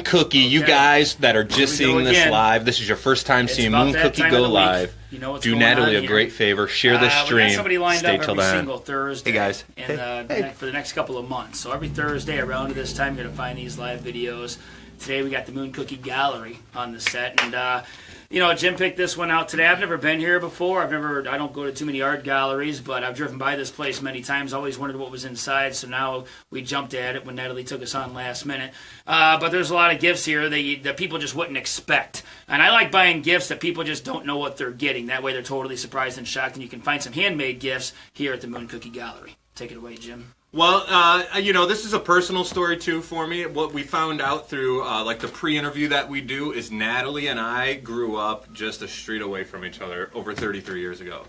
Kuckie. You guys that are just seeing this live, this is your first time seeing Moon Kuckie go live. You know what's Do going Natalie on a great favor. Share this stream. We got somebody lined Stay up till every then. single Thursday. Hey, guys. And for the next couple of months. So every Thursday around this time, you're going to find these live videos. Today we got the Moon Kuckie Gallery on the set. And, you know, Jim picked this one out today. I've never been here before. I don't go to too many art galleries, but I've driven by this place many times. Always wondered what was inside, so now we jumped at it when Natalie took us on last minute. But there's a lot of gifts here that people just wouldn't expect. And I like buying gifts that people just don't know what they're getting. That way they're totally surprised and shocked, and you can find some handmade gifts here at the Moon Kuckie Gallery. Take it away, Jim. Well, you know, this is a personal story, too, for me. What we found out through, like, the pre-interview that we do is Natalie and I grew up just a street away from each other over 33 years ago.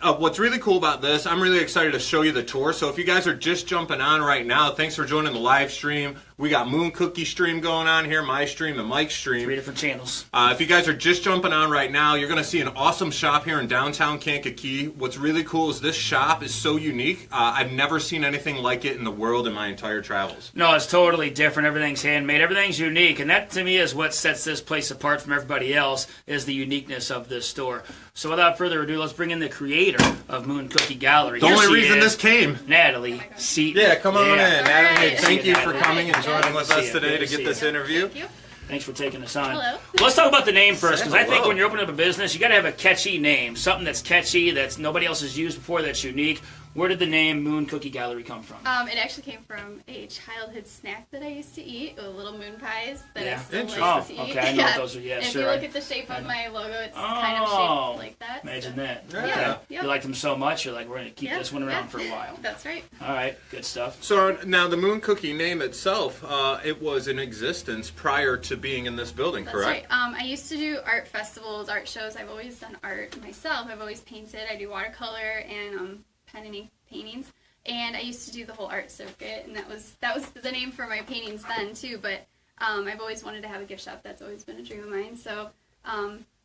What's really cool about this, I'm really excited to show you the tour. So if you guys are just jumping on right now, thanks for joining the live stream. We got Moon Kuckie stream going on here, my stream, and Mike's stream. 3 different channels. If you guys are just jumping on right now, you're going to see an awesome shop here in downtown Kankakee. What's really cool is this shop is so unique. I've never seen anything like it in the world in my entire travels. No, it's totally different. Everything's handmade. Everything's unique. And that, to me, is what sets this place apart from everybody else, is the uniqueness of this store. So without further ado, let's bring in the creator of Moon Kuckie Gallery. The only reason this came. Natalie Seaton. Yeah, come on in. Natalie, Right. thank you for coming and joining with us today to get this interview. Thank you. Thanks for taking us on. Hello. Let's talk about the name first, because I think Hello. when you're opening up a business, you got to have a catchy name, something that's catchy, that's nobody else has used before, that's unique. Where did the name Moon Kuckie Gallery come from? It actually came from a childhood snack that I used to eat, little moon pies that I still Interesting. like to eat. Okay, I know what those are. Yeah, if sure. you look at the shape of my logo, it's kind of shaped like that. Imagine so. that. Yeah. Okay. Yep. You liked them so much, you're like, we're going to keep this one around Yeah. for a while. That's right. All right, good stuff. So now the Moon Kuckie name itself, it was in existence prior to being in this building, That's correct? right. I used to do art festivals, art shows. I've always done art myself. I've always painted. I do watercolor and pen and ink paintings. And I used to do the whole art circuit, and that was the name for my paintings then too. But I've always wanted to have a gift shop. That's always been a dream of mine. So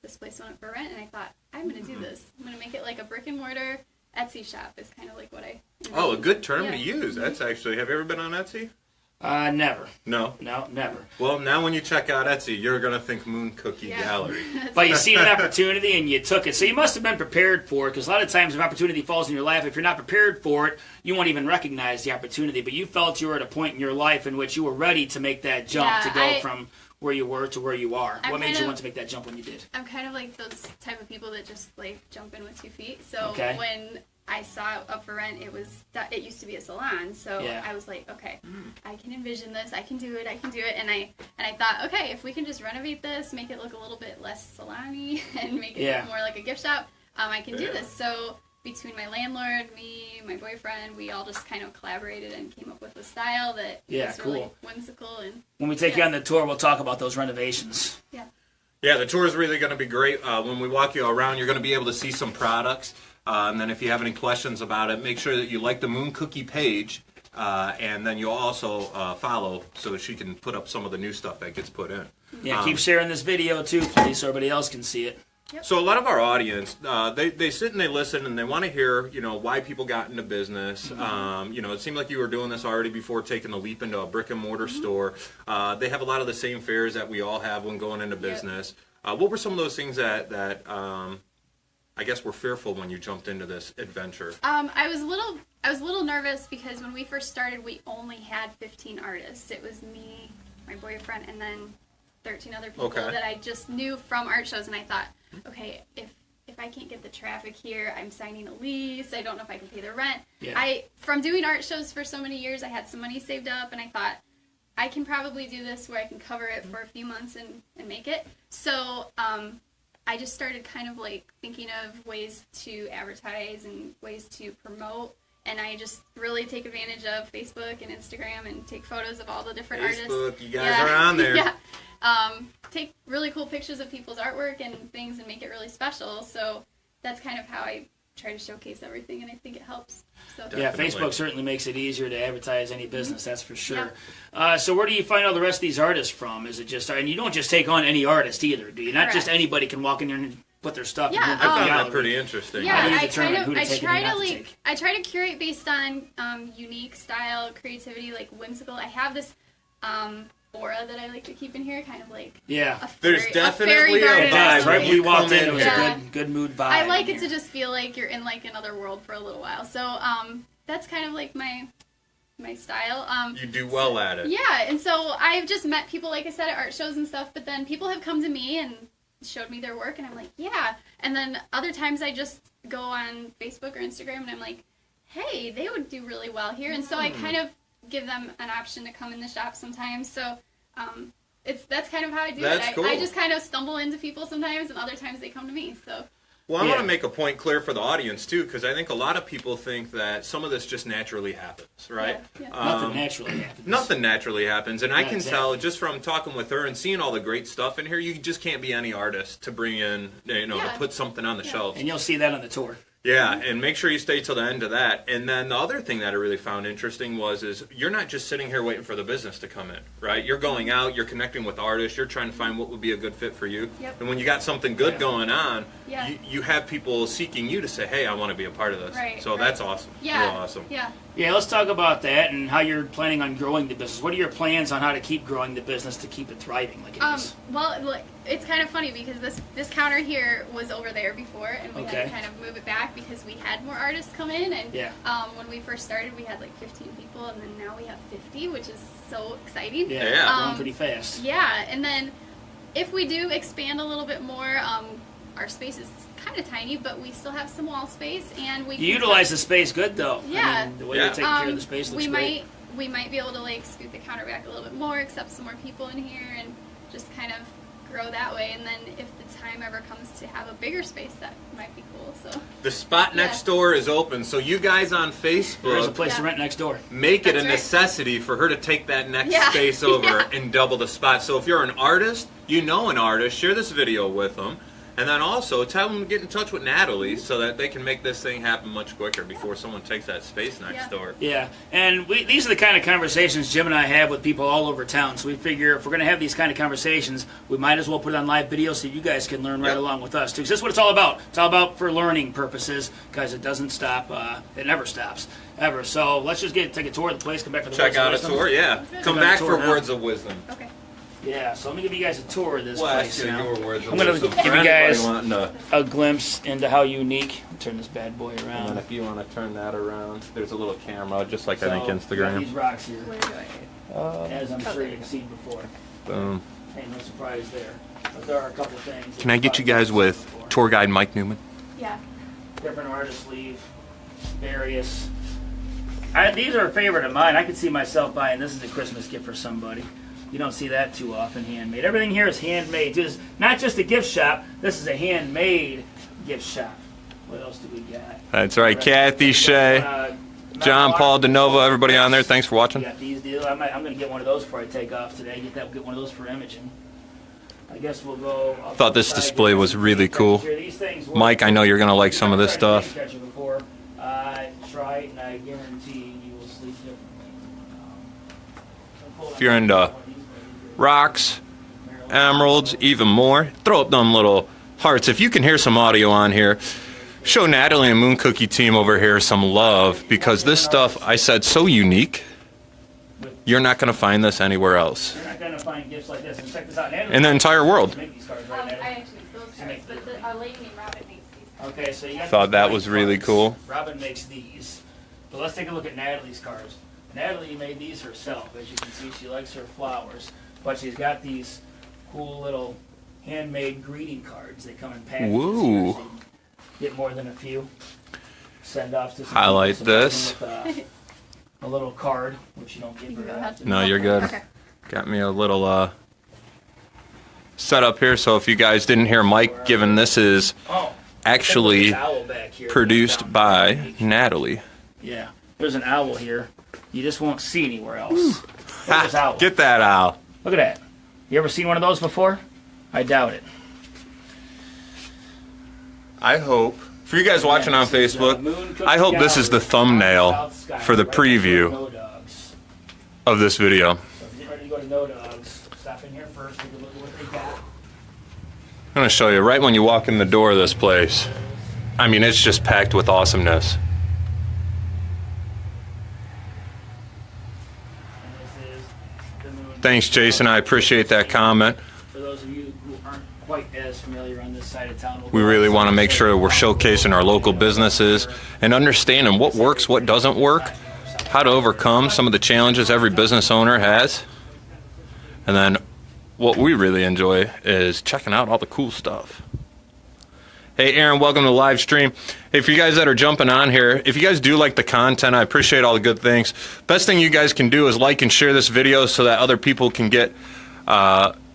this place went up for rent, and I thought, I'm going to do this. I'm going to make it like a brick and mortar Etsy shop. Is kind of like what I. Oh, a good term to Yeah. use. That's actually. Have you ever been on Etsy? Never. No. No, never. Well, now when you check out Etsy, you're gonna think Moon Kuckie Yeah. Gallery. But you see an opportunity and you took it. So you must have been prepared for it, because a lot of times if opportunity falls in your life, if you're not prepared for it, you won't even recognize the opportunity. But you felt you were at a point in your life in which you were ready to make that jump, Yeah, to go from where you were to where you are. I'm What made kind you of- want to make that jump when you did? I'm kind of like those type of people that just like jump in with 2 feet. So Okay. when I saw it up for rent, it used to be a salon. So Yeah. I was like, okay, I can envision this. I can do it. And I thought, okay, if we can just renovate this, make it look a little bit less salon-y and make it look more like a gift shop, I can do this. So between my landlord, me, my boyfriend, we all just kind of collaborated and came up with a style that was really whimsical. And When we take you on the tour, we'll talk about those renovations. Yeah, the tour is really going to be great. When we walk you around, you're going to be able to see some products. And then if you have any questions about it, make sure that you like the Moon Kuckie page. And then you'll also follow so she can put up some of the new stuff that gets put in. Yeah, keep sharing this video too, please, so everybody else can see it. So a lot of our audience, they sit and they listen and they want to hear, you know, why people got into business. You know, it seemed like you were doing this already before taking the leap into a brick and mortar store. They have a lot of the same fears that we all have when going into business. What were some of those things that I guess were fearful when you jumped into this adventure? I was a little nervous because when we first started, we only had 15 artists. It was me, my boyfriend, and then 13 other people that I just knew from art shows, and I thought, okay, if I can't get the traffic here, I'm signing a lease, I don't know if I can pay the rent. From doing art shows for so many years, I had some money saved up, and I thought, I can probably do this where I can cover it for a few months and make it. So I just started kind of like thinking of ways to advertise and ways to promote. And I just really take advantage of Facebook and Instagram and take photos of all the different artists. Facebook, you guys are on there. Take really cool pictures of people's artwork and things and make it really special. So that's kind of how I try to showcase everything, and I think it helps. So. Yeah, Facebook certainly makes it easier to advertise any business, that's for sure. So where do you find all the rest of these artists from? Is it just, and you don't just take on any artist either, do you? Not just anybody can walk in there and put their stuff in. I found that pretty interesting. Yeah, I try to curate based on unique style, creativity, like whimsical. I have this aura that I like to keep in here, kind of like Yeah. There's definitely fairy garden. a Guys, vibe. right when we walked in, it was Yeah. a good mood vibe. I like in it to here. just feel like you're in like another world for a little while. So that's kind of like my style. You do well at it. Yeah, and so I've just met people, like I said, at art shows and stuff, but then people have come to me and showed me their work, and I'm like, yeah. And then other times I just go on Facebook or Instagram, and I'm like, hey, they would do really well here. And so I kind of give them an option to come in the shop sometimes. So that's kind of how I do That's it. cool. I just kind of stumble into people sometimes, and other times they come to me. So Well, I Yeah. want to make a point clear for the audience too, because I think a lot of people think that some of this just naturally happens, right? Yeah. Nothing naturally happens. Nothing naturally happens, and I Yeah, can exactly. tell just from talking with her and seeing all the great stuff in here, you just can't be any artist to bring in, to Yeah. put something on the Yeah. shelf. And you'll see that on the tour. Yeah, and make sure you stay till the end of that. And then the other thing that I really found interesting is you're not just sitting here waiting for the business to come in, right? You're going out, you're connecting with artists, you're trying to find what would be a good fit for you. Yep. And when you got something good Yeah. going on, Yeah. you have people seeking you to say, hey, I want to be a part of this. Right, So right. that's awesome. yeah, Real awesome. yeah. Yeah, let's talk about that and how you're planning on growing the business. What are your plans on how to keep growing the business to keep it thriving like it is? Well, look, it's kind of funny because this counter here was over there before, and we had Okay. to kind of move it back because we had more artists come in. And Yeah. when we first started, we had like 15 people, and then now we have 50, which is so exciting. Yeah, Yeah. growing pretty fast. Yeah, and then if we do expand a little bit more, our space is kind of tiny, but we still have some wall space, and we You can utilize the space good though. I Yeah. mean, the way Yeah. you're taking care of the space looks we great. might be able to like scoot the counter back a little bit more, accept some more people in here, and just kind of grow that way. And then if the time ever comes to have a bigger space, that might be cool. So The spot next Yeah. door is open, so you guys on There's a Facebook place to Yeah. rent next door. make it That's a right. necessity for her to take that next Yeah. space over Yeah. and double the spot. So if you're an artist, you know an artist, share this video with them. And then also tell them to get in touch with Natalie so that they can make this thing happen much quicker before someone takes that space next Yeah. door. Yeah, and these are the kind of conversations Jim and I have with people all over town. So we figure if we're going to have these kind of conversations, we might as well put it on live video so you guys can learn right Yep. along with us too. 'Cause that's what it's all about. It's all about for learning purposes, because it doesn't stop. It never stops ever. So let's just take a tour of the place. Come back for the Check words of out a wisdom. tour, yeah. good. Come Check out back a for tour now. words of wisdom. okay. Yeah, so let me give you guys a tour of this Well, place actually, now. your words of I'm gonna wisdom. give you For anybody guys wanting to- a glimpse into how unique. Turn this bad boy And then around. if you want to turn that around, there's a little camera, just like I think So, we got Instagram. these rocks here, Where do I? as I'm sure you've seen before. Boom. Ain't no surprise there. But there are a couple things. Can I get you guys with tour guide Mike Neumann? Yeah. Different artists leave, various. These are a favorite of mine. I could see myself buying this as a Christmas gift for somebody. You don't see that too often, handmade. Everything here is handmade. Just not just a gift shop. This is a handmade gift shop. What else do we got? That's right, Kathy, Shay, John, Paul, DeNovo, everybody on there. Thanks for We watching. got these deals. I'm going to get one of those before I take off today. Get one of those for imaging. I guess we'll go. Thought this display was really cool. These things work. Mike, I know you're gonna like some of this I've tried stuff. to catch it before. Try it, and I guarantee you will sleep differently. If you're into rocks, emeralds, even more, throw up them little hearts. If you can hear some audio on here, show Natalie and Moon Cookie team over here some love, because this stuff, I said, so unique. You're not gonna find this anywhere else You're not going to find gifts like this. And check this out. in the entire world. Make these cards I right now. actually make those cards, but a lady named Robin makes these. Okay, so you got Thought these that blank was really cards. cool. Robin makes these. But let's take a look at Natalie's cards. Natalie made these herself. As you can see, she likes her flowers. But she's got these cool little handmade greeting cards. They come in packages. Woo. Here, so you get more than a few. Send off to some Highlight people, this. surprise them with, a little card, which you don't get You can very go often. ahead. No, you're good. Okay. Got me a little setup here, so if you guys didn't hear Mike giving this is Oh, actually there's an owl back here. produced by Natalie. Yeah, there's an owl here. You just won't see anywhere else. Look at this owl. Get that owl. Look at that. You ever seen one of those before? I doubt it. I hope, for you guys watching on Facebook, I hope this is the thumbnail for the preview of this video. So if you're ready to go to No Dogs, stop in here first, take a look at what they got. I'm going to show you right when you walk in the door of this place. I mean, it's just packed with awesomeness. And this is the Moon Thanks, Jason. I appreciate that comment. For those of you who aren't quite as familiar on this side of town, We really want to make sure that we're showcasing our local businesses and understanding what works, what doesn't work, how to overcome some of the challenges every business owner has. And then what we really enjoy is checking out all the cool stuff. Hey, Aaron, welcome to the live stream. Hey, for you guys that are jumping on here, if you guys do like the content, I appreciate all the good things. Best thing you guys can do is like and share this video so that other people can get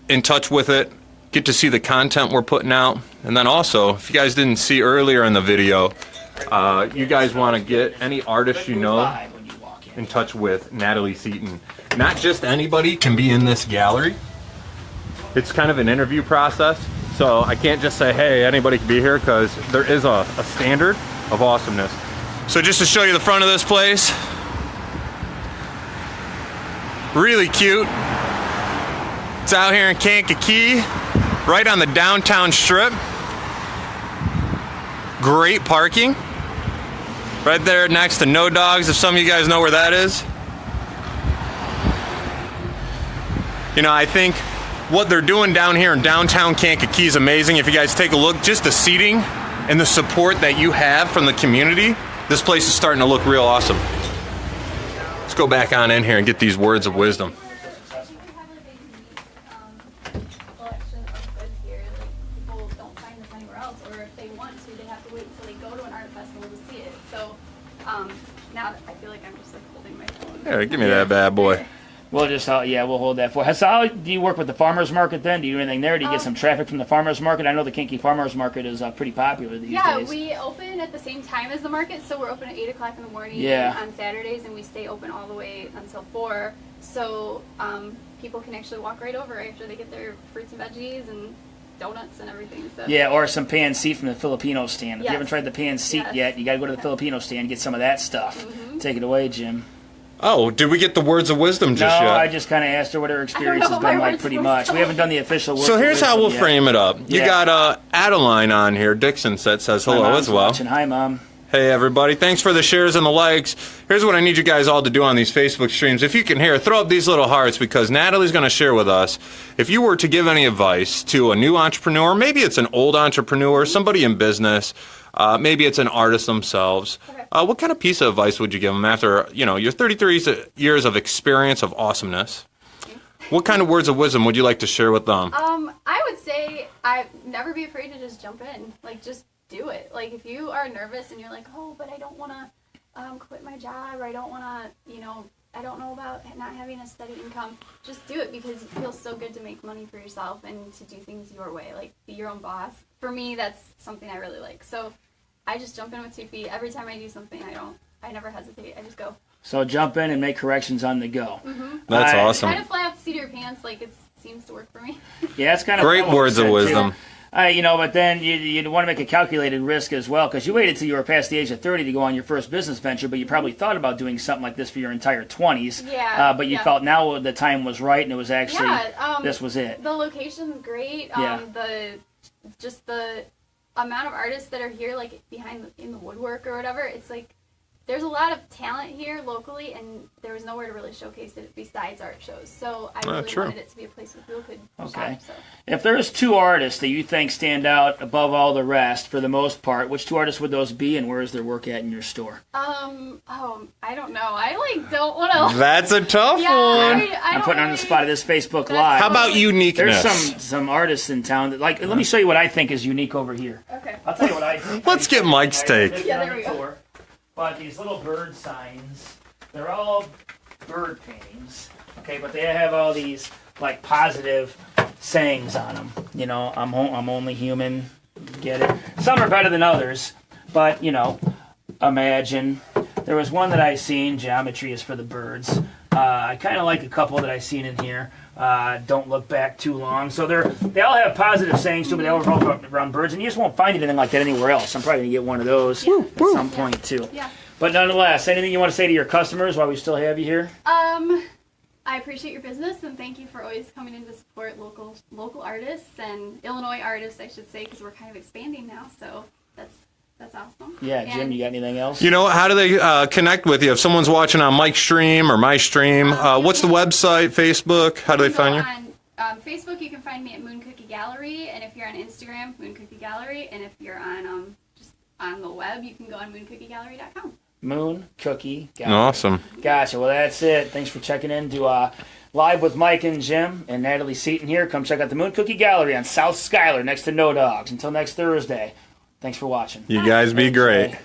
in touch with it, get to see the content we're putting out. And then also, if you guys didn't see earlier in the video, you guys want to get any artist you know in touch with Natalie Seaton. Not just anybody can be in this gallery. It's kind of an interview process. So I can't just say, hey, anybody can be here, because there is a standard of awesomeness. So just to show you the front of this place, really cute. It's out here in Kankakee, right on the downtown strip. Great parking. Right there next to No Dogs, if some of you guys know where that is. You know, I think what they're doing down here in downtown Kankakee is amazing. If you guys take a look, just the seating and the support that you have from the community, this place is starting to look real awesome. Let's go back on in here and get these words of wisdom. Collection of goods here. Like, people don't find this anywhere else, or if they want to, they have to wait until they go to an art festival to see it. So now I feel like I'm just like holding my phone. Here, give me that bad boy. We'll just, we'll hold that for. So how do you work with the farmers market then? Do you do anything there? Do you get some traffic from the farmers market? I know the Kinky farmers market is pretty popular these days. Yeah, we open at the same time as the market, so we're open at 8 o'clock in the morning on Saturdays, and we stay open all the way until 4. So people can actually walk right over after they get their fruits and veggies and donuts and everything. So. Yeah, or some pan seat from the Filipino stand. If you haven't tried the pan seat yet, you got to go to the Filipino stand and get some of that stuff. Take it away, Jim. Oh, did we get the words of wisdom just yet? No, I just kind of asked her what her experience has been like, pretty much. We haven't done the official words. So here's how we'll frame it up. You got Adeline on here, Dixon says hello as well. Watching. Hi, Mom. Hey, everybody. Thanks for the shares and the likes. Here's what I need you guys all to do on these Facebook streams. If you can hear, throw up these little hearts, because Natalie's going to share with us, if you were to give any advice to a new entrepreneur, maybe it's an old entrepreneur, somebody in business, maybe it's an artist themselves. What kind of piece of advice would you give them after, your 33 years of experience of awesomeness? What kind of words of wisdom would you like to share with them? I would say never be afraid to just jump in. Like, just do it. Like, if you are nervous and you're like, oh, but I don't want to quit my job, or I don't want to, I don't know about not having a steady income, just do it, because it feels so good to make money for yourself and to do things your way, like be your own boss. For me, that's something I really like. So I just jump in with 2 feet. Every time I do something, I never hesitate. I just go. So jump in and make corrections on the go. That's awesome. Kind of fly off the seat of your pants, like it seems to work for me. Yeah, it's kind of great words of wisdom. But then you want to make a calculated risk as well, because you waited till you were past the age of 30 to go on your first business venture, but you probably thought about doing something like this for your entire 20s. Yeah. But you felt now the time was right, and it was actually this was it. The location's great. The amount of artists that are here, like in the woodwork or whatever, it's like there's a lot of talent here locally, and there was nowhere to really showcase it besides art shows. So I really wanted it to be a place where people could shop. So. If there's 2 artists that you think stand out above all the rest, for the most part, which 2 artists would those be, and where is their work at in your store? I don't know. I don't want to. That's a tough one. I'm putting on the spot of this Facebook Live. How about uniqueness? There's some artists in town that let me show you what I think is unique over here. Okay. I'll tell you what I think. Let's get Mike's take. Yeah, there we go. But these little bird signs, they're all bird paintings, okay? But they have all these like positive sayings on them. I'm only human. Get it? Some are better than others, but imagine. There was one that I seen. Geometry is for the birds. I kind of like a couple that I seen in here. Don't look back too long. So they all have positive sayings too, but they all revolve around birds, and you just won't find anything like that anywhere else. I'm probably gonna get one of those at some point too. Yeah. But nonetheless, anything you want to say to your customers while we still have you here? I appreciate your business, and thank you for always coming in to support local artists and Illinois artists, I should say, because we're kind of expanding now. So that's That's awesome. Yeah, Jim, you got anything else? You know, how do they connect with you? If someone's watching on Mike's stream or my stream, what's the website, Facebook? How do they find you? On Facebook, you can find me at Moon Cookie Gallery, and if you're on Instagram, Moon Cookie Gallery, and if you're on just on the web, you can go on mooncookie.gallery.com. Moon Cookie Gallery. Awesome. Gotcha. Well, that's it. Thanks for checking in to Live with Mike and Jim and Natalie Seaton here. Come check out the Moon Cookie Gallery on South Schuyler next to No Dogs. Until next Thursday. Thanks for watching. You guys be great.